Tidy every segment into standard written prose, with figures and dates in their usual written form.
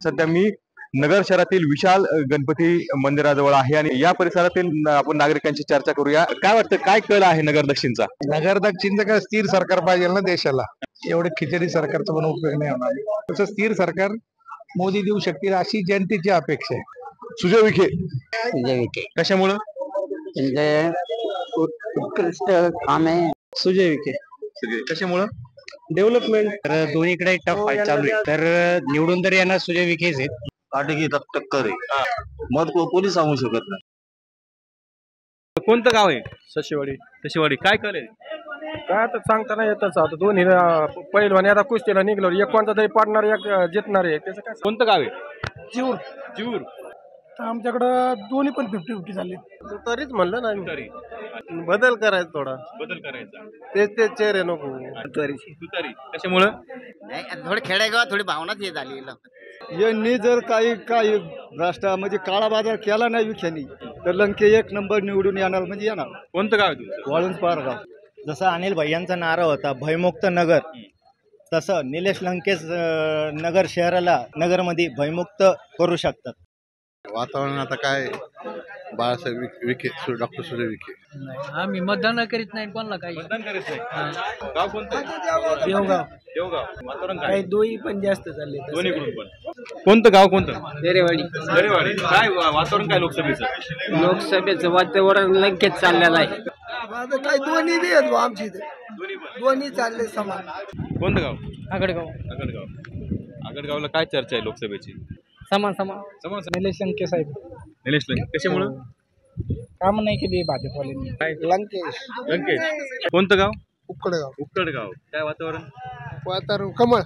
सध्या मी नगर शहरातील विशाल गणपती मंदिराजवळ आहे आणि या परिसरातील आपण नागरिकांची चर्चा करूया। काय वाटतं, काय कल आहे नगर दक्षिणचा? नगर दक्षिणचं काय स्थिर सरकार पाहिजे ना देशाला। एवढे खिचडी सरकारचा पण उपयोग नाही होणार। तसं स्थिर सरकार मोदी देऊ शकतील अशी जनतेची अपेक्षा आहे। सुजय विखे सुजय विखे कशामुळं? म्हणजे उत्कृष्ट काम आहे सुजय विखे कशामुळं? डेव्हलपमेंट तर दोन्हीकडे टफ फाईट चालू आहे। तर निवडून तर येणार सुजय विखेच आहेत। काटे टक्कर आहे, मत कोणी सांगू शकत नाही। कोणतं गाव आहे? सशिवाडी तशीवाडी काय कल आहे? काय आता सांगता नाही येतच। आता दोन्ही पहिलवानी आता कुस्तीला निघलो, एक कोणता तरी पाडणार एक जितणार आहे। त्याचं काय कोणतं गाव आहे? जीवर जीवर आमच्याकडं दोन्ही पण 50-50 झाले। तरीच म्हणलं ना तरी बदल करायचा थोडा, बदल करायचा। तेच चेहरे नको तरी कशामुळं? नाही थोडे खेडेगावात थोडी भावनाच हे झाली। यांनी जर काही भ्रष्टा म्हणजे काळा बाजार केला नाही विखेनी तर लंके 1 नंबर निवडून येणार म्हणजे येणार। कोणतं गाव आहे तुमचं? वाळूंज पारगाव। जसं अनिल भैयांचा नारा होता भयमुक्त नगर, तसं निलेश लंकेश नगर शहराला नगरमध्ये भयमुक्त करू शकतात। वातावरण आता काय, बाळासाहेब विखे, डॉक्टर सुजय विखे। आम्ही मतदान करीत नाही कोणाला काही। मतदान करायचं नाही। गाव कोणतं? देवगाव देवगाव। वातावरण काय? दोन्ही पण जास्त चालले। दोन्हीकडून पण। कोणतं गाव कोणतं? देरेवाडी दरेवाडी। काय वातावरण काय लोकसभेचं? लोकसभेचं वातावरण लंकेत चाललेलं आहे। काही दोन्ही बी आहेत आमची इथे, दोन्ही चालले समान। कोणतं गाव? आगडगाव आगडगाव। आगडगावला काय चर्चा आहे लोकसभेची? समान समान समोर निलेश लंके साहेब निलेश लंके कशामुळं? काम नाही केली भाजपवाल्यांनी। लंकेश लंकेश। कोणतं गाव? उकडगाव उक्कडगाव। काय वातावरण? वातावरण कमळ।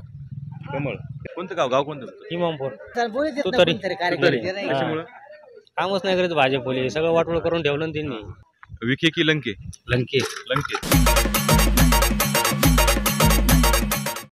कमळ। कोणतं गाव? गाव कोणतं? इमामपूर तुतारी। कशामुळं? कामच नाही करत भाजपवाले, सगळं वाटोळ करून ठेवलं ना त्यांनी। विखे की लंके? लंके लंके।